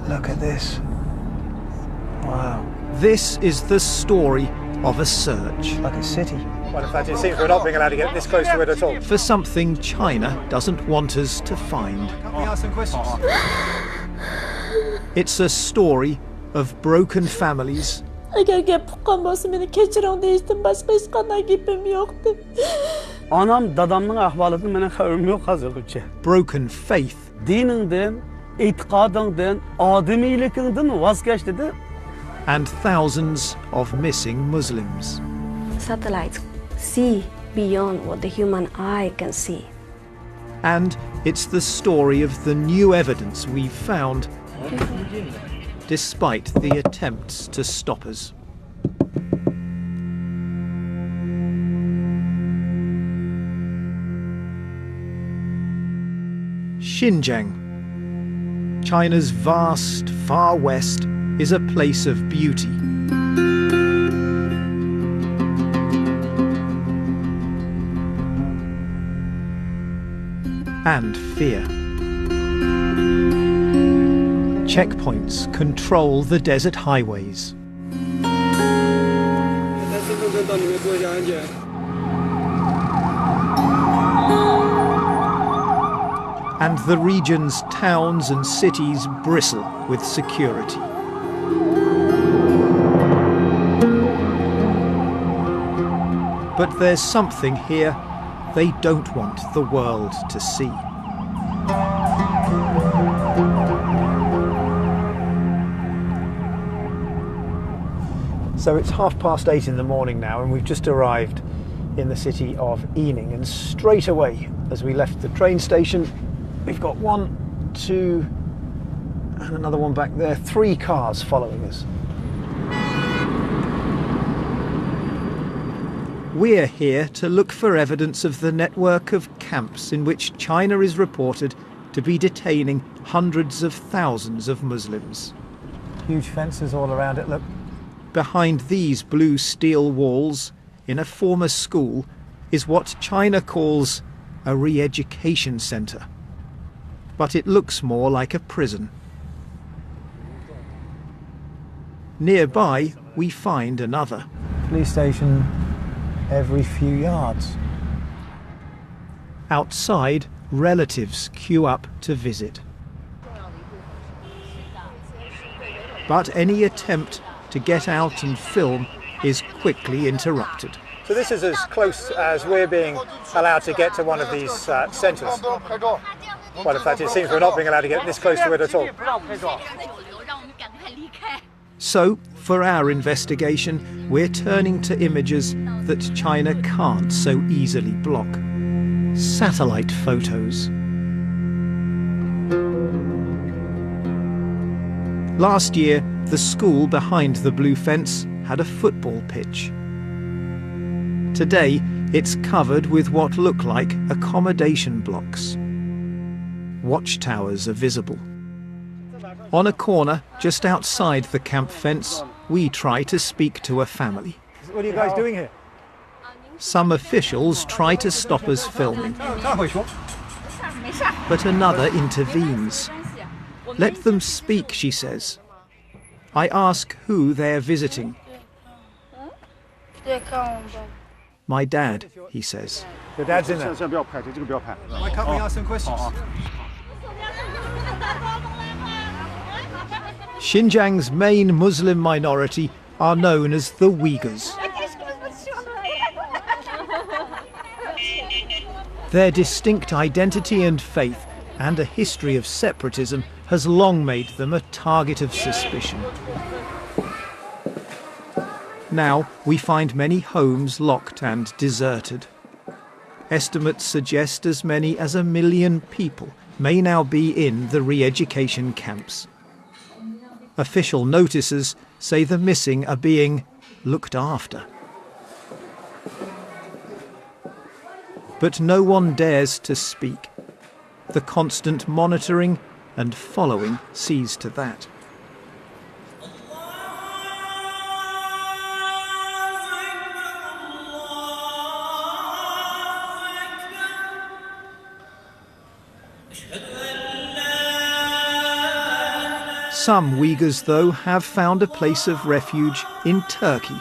Look at this. Wow. This is the story of a search. Like a city. Well, in fact, it seems we're not being allowed to get this close to it at all. For something China doesn't want us to find. Can we ask some questions? It's a story of broken families, Eğer gelip kalmasın beni keçiren değiştim başka hiç kanay gibim yoktu. Anam dadamның ahvalıdan menen haberim yok hazırgıça. broken faith, Dininden, itikadından, ademiylikinden vazgeç dedi. and thousands of missing Muslims. Satellites see beyond what the human eye can see. And it's the story of the new evidence we've found, despite the attempts to stop us. Xinjiang, China's vast far west, is a place of beauty. And fear. Checkpoints control the desert highways. And the region's towns and cities bristle with security. But there's something here they don't want the world to see. So it's 8:30 in the morning now, and we've just arrived in the city of Ening, and straight away as we left the train station we've got 1, 2 and another one back there, 3 cars following us. We're here to look for evidence of the network of camps in which China is reported to be detaining hundreds of thousands of Muslims. Huge fences all around it, look. Behind these blue steel walls, in a former school, is what China calls a re-education centre. But it looks more like a prison. Nearby, we find another. Police station every few yards. Outside, relatives queue up to visit. But any attempt to get out and film is quickly interrupted. So this is as close as we're being allowed to get to one of these centres. Well, in fact, it seems we're not being allowed to get this close to it at all. So, for our investigation, we're turning to images that China can't so easily block. Satellite photos. Last year, the school behind the blue fence had a football pitch. Today, it's covered with what look like accommodation blocks. Watchtowers are visible. On a corner, just outside the camp fence, we try to speak to a family. What are you guys doing here? Some officials try to stop us filming, but another intervenes. Let them speak, she says. I ask who they're visiting. My dad, he says. Your dad's in there. Why can't we ask some questions? Xinjiang's main Muslim minority are known as the Uyghurs. Their distinct identity and faith and a history of separatism has long made them a target of suspicion. Now we find many homes locked and deserted. Estimates suggest as many as 1 million people may now be in the re-education camps. Official notices say the missing are being looked after. But no one dares to speak. The constant monitoring and following sees to that. Some Uyghurs, though, have found a place of refuge in Turkey.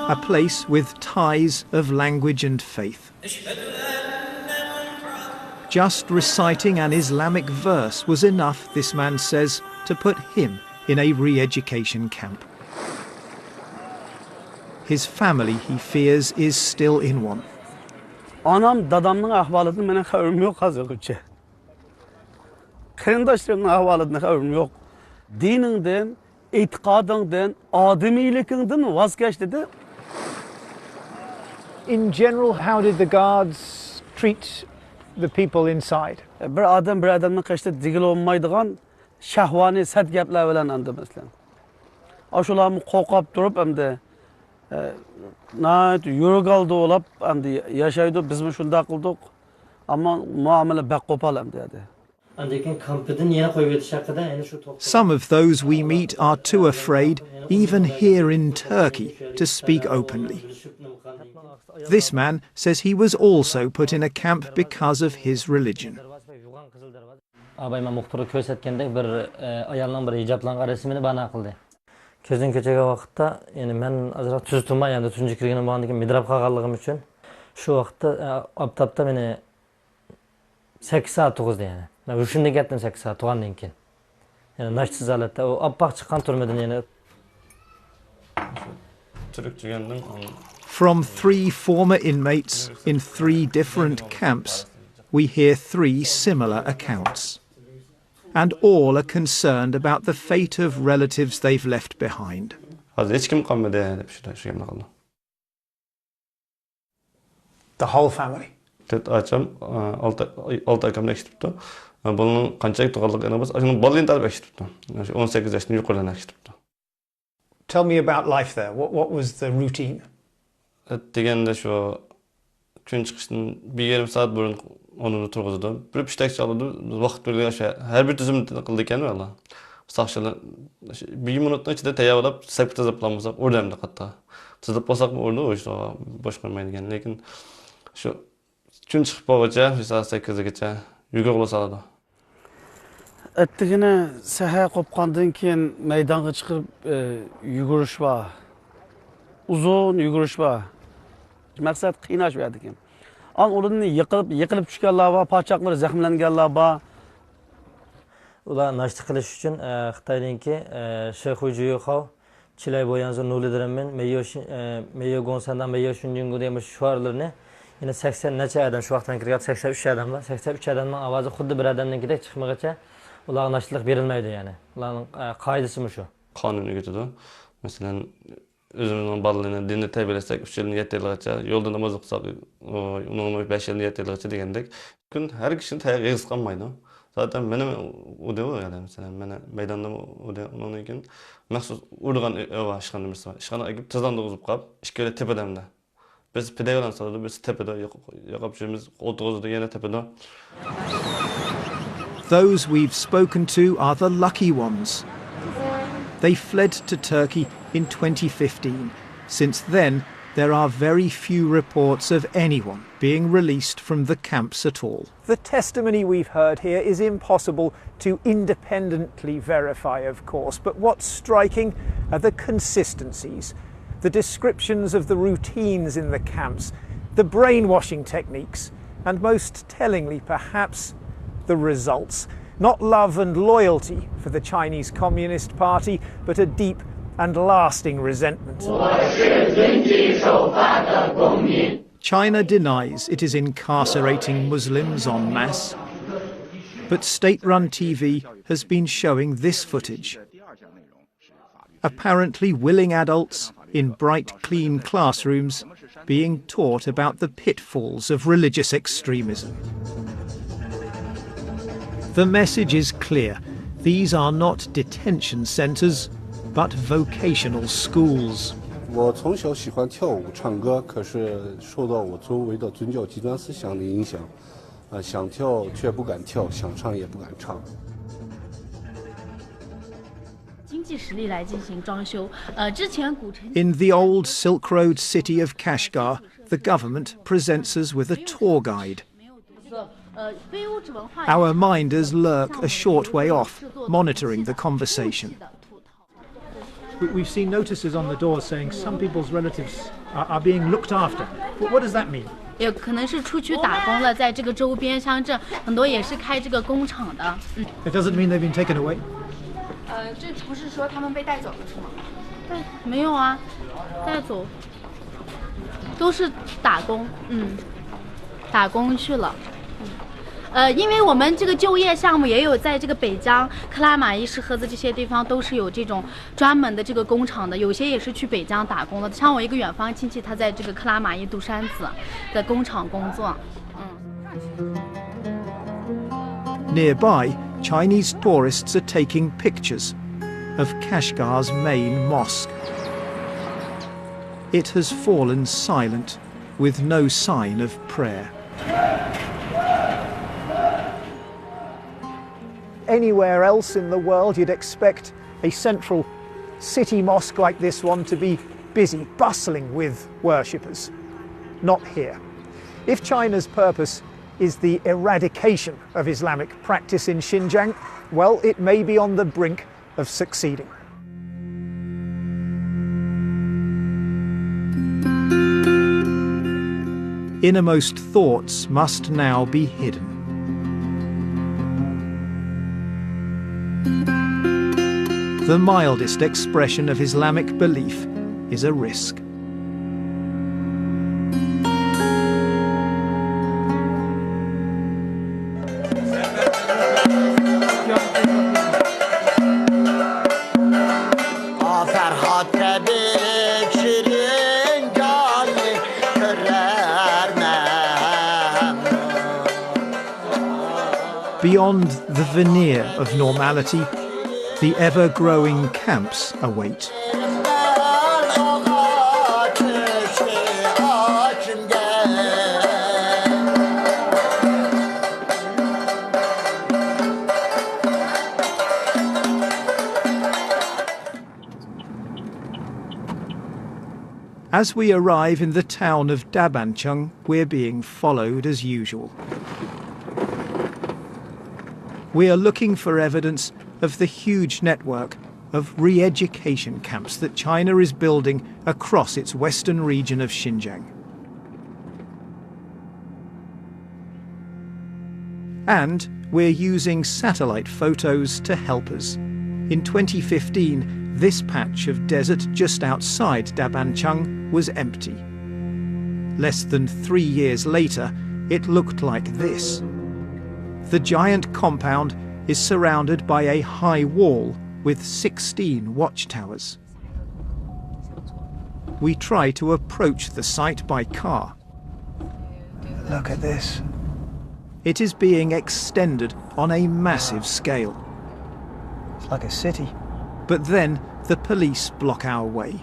A place with ties of language and faith. Just reciting an Islamic verse was enough, this man says, to put him in a re-education camp. His family, he fears, is still in one. Anam dadamның ahvalıdan menen haberim yok hazırgıça. Kırındaşlarımın ahvalıdan haberim yok. Dininden, itikadından, ademiylikinden vazgeç dedi. In general, how did the guards treat the people inside? Bir adam bir adamın kaçta digil olmaydıgan şahvani sert gaplar bilen andı mesela. Aşularımı kokap durup hem de yürü kaldı olap hem de yaşaydı biz mi şunda kıldık ama muamele bek kopal hem de. Some of those we meet are too afraid, even here in Turkey, to speak openly. This man says he was also put in a camp because of his religion. Abayma muhtarı körsətkəndə bir ayaldan bir hicablanğan resmini bana qıldı. Közün köçəgə vaxtda, yəni mən azraq tüz tutma, yəni 3-cü kirginin bağındakı midrab qağallığım üçün şu vaxtda aptapda məni 8 saat toğuzdu yəni. Ben üşünde getdim 8 saat tuğandan keyin. Yani naşsız halatda o appak çıkan turmadan yani. From 3 former inmates in 3 different camps, we hear 3 similar accounts. And all are concerned about the fate of relatives they've left behind. The whole family? Bunun qanchalik tug'anligini emas, o'shaning bolani talab eshitibdi. 18 yoshdan yuqoridan eshitibdi. Tell me about life there. What was the routine? Deganda shu kun chiqishdan 1,5 soat burun onu turg'izdi. Bir pishtak chaldi, vaqt bergan o'sha har bir tizimni qildi ekan valla. Saqchilar 1 minutdan ichida tayyorlab, sapta zaplamasa o'rdamda qatta. Chizib bo'lsaqmi o'rda o'sha bosh qo'ymaydigan, lekin shu kun chiqib bo'lgacha, soat 8gacha yugurib soladi. Ettigine seher kopkandan keyin meydana çıkıp yugurish var. Uzun yugurish var. Maksat qiynash verdi kim. An o'rnini yiqilib tushganlar va parchoqlari zaxmlanganlar bor. Ular nashti qilish uchun Xitoydanki Shexujuyxo Chilay boyanzo nolidiramen meyo gonsandan meyo shunjungu demiş shuarlarni yine 80 necha adam shu vaqtdan kirgan 83 adamlar 83 adamning ovozi xuddi bir odamnikidek chiqmagacha ularga nashtilik berilmaydi yani. Ularning qoidasi shu. Qonuniy ketadi. Masalan, özümüzün ballarını dinle terbiyelesek 3 yılını 7 yılgacha, yolda namaz okusak, onun 5 yılını 7 yılgacha degandek. Gün her kişinin tayağı eg'iz qalmaydi. Zaten benim o devo yani mesela ben meydanda onun için maxsus urgan eva işkanı mesela. İşkanı ekip tezdan doğuzup qap, işkele tepedemde. Biz pide olan saladı, biz tepede yakap şeyimiz otuğuzda yine tepede. Those we've spoken to are the lucky ones. They fled to Turkey in 2015. Since then, there are very few reports of anyone being released from the camps at all. The testimony we've heard here is impossible to independently verify, of course, but what's striking are the consistencies, the descriptions of the routines in the camps, the brainwashing techniques, and most tellingly, perhaps, the results. Not love and loyalty for the Chinese Communist Party, but a deep and lasting resentment. China denies it is incarcerating Muslims en masse, but state-run TV has been showing this footage. Apparently willing adults in bright, clean classrooms being taught about the pitfalls of religious extremism. The message is clear. These are not detention centres, but vocational schools. 我从小喜欢跳舞、唱歌，可是受到我周围的宗教极端思想的影响，想跳却不敢跳，想唱也不敢唱。In the old Silk Road city of Kashgar, the government presents us with a tour guide. Our minders lurk a short way off, monitoring the conversation. We've seen notices on the doors saying some people's relatives are being looked after. What does that mean? 也可能是出去打工了，在这个周边乡镇，很多也是开这个工厂的。It doesn't mean they've been taken away. 这不是说他们被带走了是吗？没有啊，带走都是打工，打工去了。因为我们这个就业项目也有在这个北疆、克拉玛依、石河子这些地方都是有这种专门的这个工厂的，有些也是去北疆打工的。像我一个远方亲戚，他在这个克拉玛依杜山子的工厂工作。Nearby, Chinese tourists are taking pictures of Kashgar's main mosque. It has fallen silent, with no sign of prayer. Anywhere else in the world you'd expect a central city mosque like this one to be busy, bustling with worshippers. Not here. If China's purpose is the eradication of Islamic practice in Xinjiang, well, it may be on the brink of succeeding. Innermost thoughts must now be hidden. The mildest expression of Islamic belief is a risk. Beyond the veneer of normality, the ever-growing camps await. As we arrive in the town of Dabancheng, we're being followed as usual. We are looking for evidence of the huge network of re-education camps that China is building across its western region of Xinjiang. And we're using satellite photos to help us. In 2015, this patch of desert just outside Dabancheng was empty. Less than 3 years later, it looked like this. The giant compound is surrounded by a high wall with 16 watchtowers. We try to approach the site by car. Look at this. It is being extended on a massive scale. It's like a city. But then the police block our way.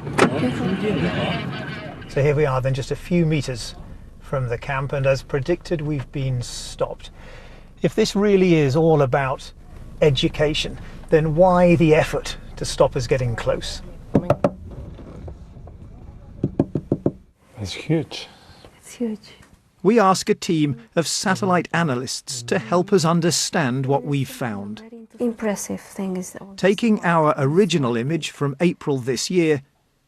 So here we are then, just a few meters from the camp, and as predicted, we've been stopped. If this really is all about education, then why the effort to stop us getting close? It's huge. It's huge. We ask a team of satellite analysts to help us understand what we've found. Impressive thing is Taking our original image from April this year,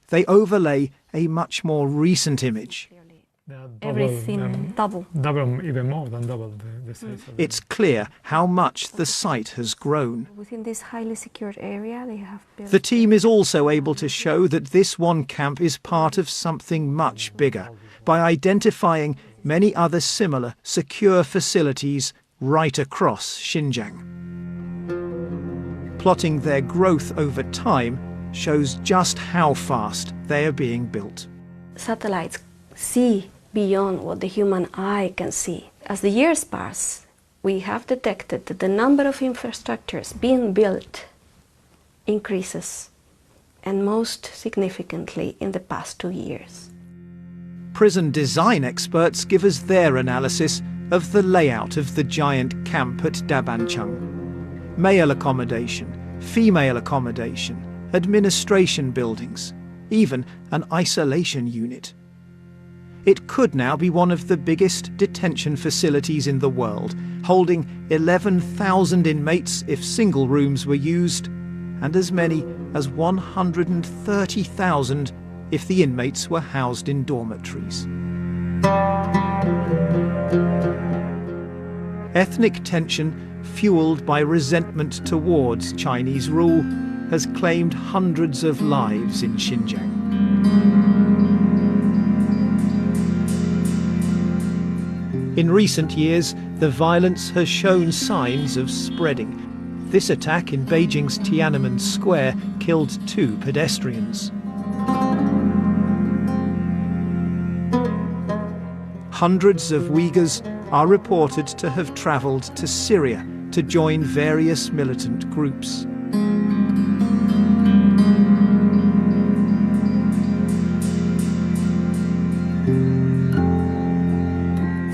they overlay a much more recent image. everything double. Double, even more than double the size. It's clear how much the site has grown. Within this highly secured area, they have built... The team is also able to show that this one camp is part of something much bigger by identifying many other similar secure facilities right across Xinjiang. Plotting their growth over time shows just how fast they are being built. Satellites see beyond what the human eye can see. As the years pass, we have detected that the number of infrastructures being built increases, and most significantly in the past 2 years. Prison design experts give us their analysis of the layout of the giant camp at Dabancheng. Male accommodation, female accommodation, administration buildings, even an isolation unit. It could now be one of the biggest detention facilities in the world, holding 11,000 inmates if single rooms were used, and as many as 130,000 if the inmates were housed in dormitories. Ethnic tension, fueled by resentment towards Chinese rule, has claimed hundreds of lives in Xinjiang. In recent years, the violence has shown signs of spreading. This attack in Beijing's Tiananmen Square killed 2 pedestrians. Hundreds of Uyghurs are reported to have travelled to Syria to join various militant groups.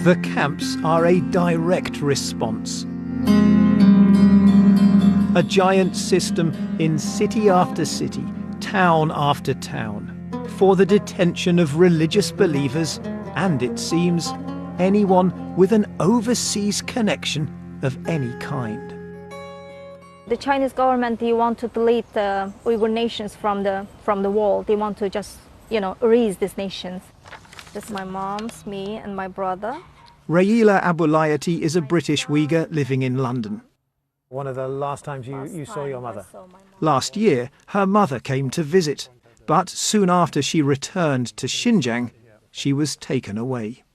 The camps are a direct response. A giant system in city after city, town after town, for the detention of religious believers and, it seems, anyone with an overseas connection of any kind. The Chinese government, they want to delete the Uyghur nations from the world. They want to just, erase these nations. This is my mom's, me and my brother. Raila Abulayati is a British Uyghur living in London. One of the last times you saw your mother? Last year, her mother came to visit, but soon after she returned to Xinjiang, she was taken away.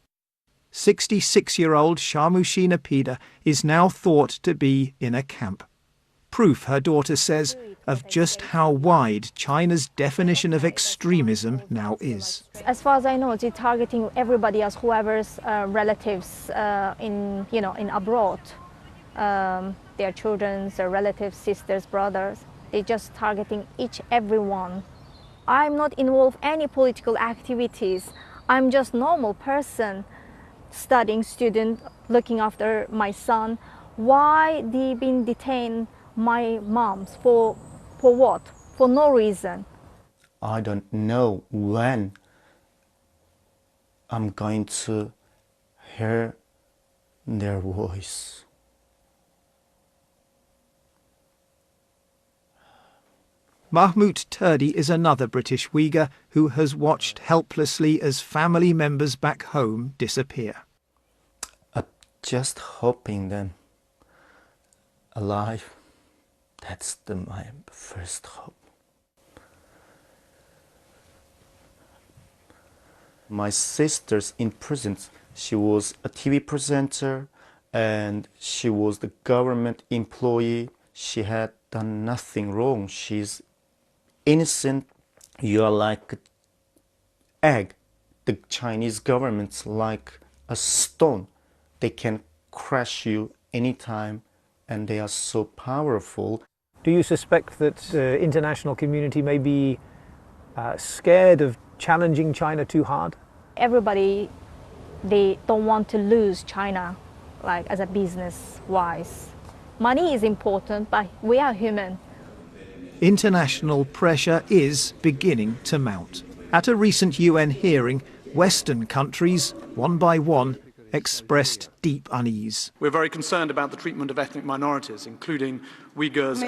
66-year-old Shamushina Pida is now thought to be in a camp. Proof, her daughter says, of just how wide China's definition of extremism now is. As far as I know, they're targeting everybody else, whoever's relatives in abroad. Their children, their relatives, sisters, brothers. They're just targeting everyone. I'm not involved in any political activities. I'm just normal person, studying student, looking after my son. Why they been detained my moms for what? For no reason. I don't know when I'm going to hear their voice. Mahmoud Turdi is another British Uyghur who has watched helplessly as family members back home disappear. I'm just hoping them alive. That's my first hope. My sister's in prison. She was a TV presenter and she was the government employee. She had done nothing wrong. She's innocent. You are like an egg. The Chinese government's like a stone. They can crush you anytime and they are so powerful. Do you suspect that the international community may be scared of challenging China too hard? Everybody, they don't want to lose China, like as a business-wise. Money is important, but we are human. International pressure is beginning to mount. At a recent UN hearing, Western countries, one by one, expressed deep unease. We're very concerned about the treatment of ethnic minorities, including Uyghurs.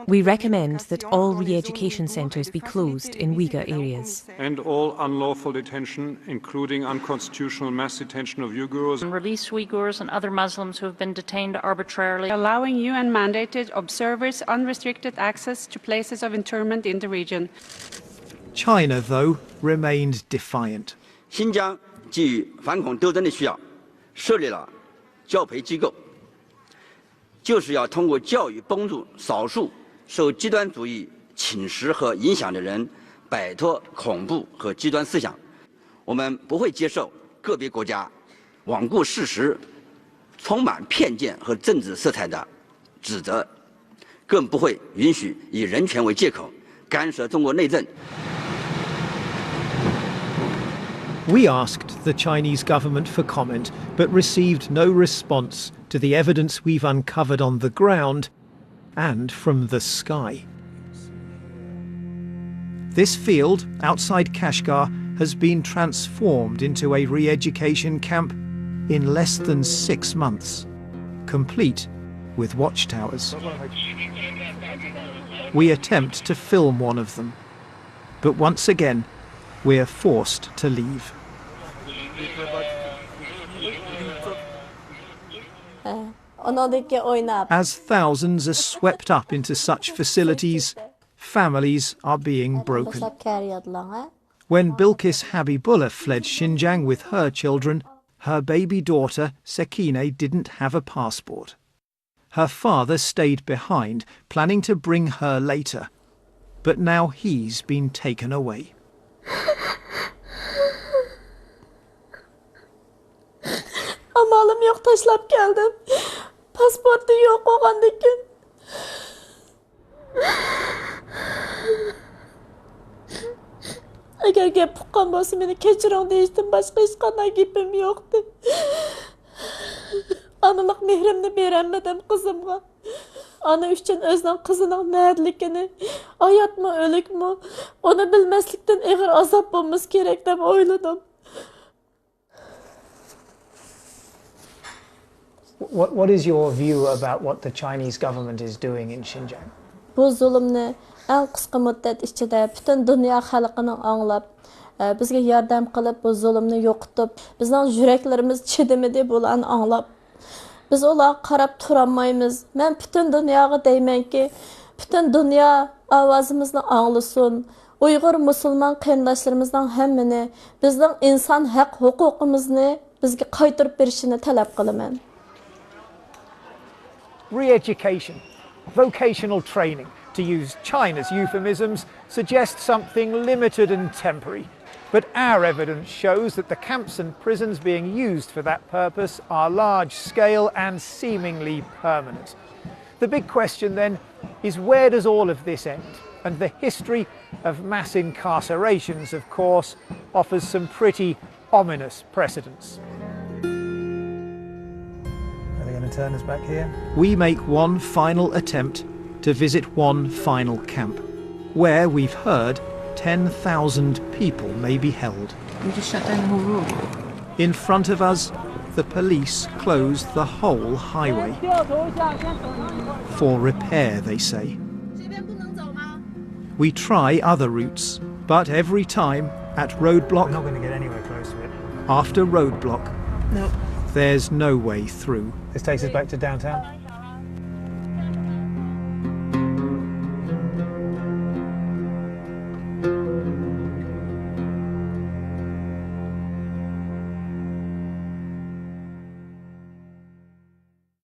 We recommend that all re-education centres be closed in Uyghur areas. And all unlawful detention, including unconstitutional mass detention of Uyghurs. Release Uyghurs and other Muslims who have been detained arbitrarily. Allowing UN-mandated observers unrestricted access to places of internment in the region. China, though, remained defiant. 新疆基于反恐斗争的需要，设立了教培机构，就是要通过教育帮助少数受极端主义侵蚀和影响的人摆脱恐怖和极端思想。我们不会接受个别国家罔顾事实、充满偏见和政治色彩的指责，更不会允许以人权为借口干涉中国内政。 We asked the Chinese government for comment, but received no response to the evidence we've uncovered on the ground and from the sky. This field outside Kashgar has been transformed into a re-education camp in less than 6 months, complete with watchtowers. We attempt to film one of them, but once again we're forced to leave. As thousands are swept up into such facilities, families are being broken. When Bilkis Habibullah fled Xinjiang with her children, her baby daughter Sekine didn't have a passport. Her father stayed behind, planning to bring her later, but now he's been taken away. Amalım yok, taşlap geldim. Pasportu yok olgandikin. Agar gap uqqan bo'lsa meni kechiring deyishdan boshqa hech qanday gapim yo'qdi. Analik mehrimni berolmadim qizimga. Ana uchun o'zining qizining nədligini, hayotmi o'likmi, uni bilmaslikdan ig'ir azob bo'lmasa kerak deb o'yladim. What is your view about what the Chinese government is doing in Xinjiang? Bu zulmni eng qisqa muddat ichida butun dunyo xalqining anglab, bizga yordam qilib bu zulmni yo'qotib, bizning yuraklarimiz chidamidi bularni anglab. Biz ularga qarab turolmaymiz. Men butun dunyoga deymanki, butun dunyo ovozimizni anglasin. Uyghur musulmon qarindoshlarimizning hammani bizning inson haq huquqimizni bizga qaytarib berishini talab qilaman. Re-education, vocational training, to use China's euphemisms, suggests something limited and temporary. But our evidence shows that the camps and prisons being used for that purpose are large-scale and seemingly permanent. The big question then is, where does all of this end? And the history of mass incarcerations, of course, offers some pretty ominous precedents. Are they going to turn us back here? We make one final attempt to visit one final camp, where we've heard 10,000 people may be held. In front of us, the police close the whole highway. For repair, they say. We try other routes, but every time at roadblock, we're not going to get anywhere close to it. After roadblock, no. There's no way through. This takes us back to downtown.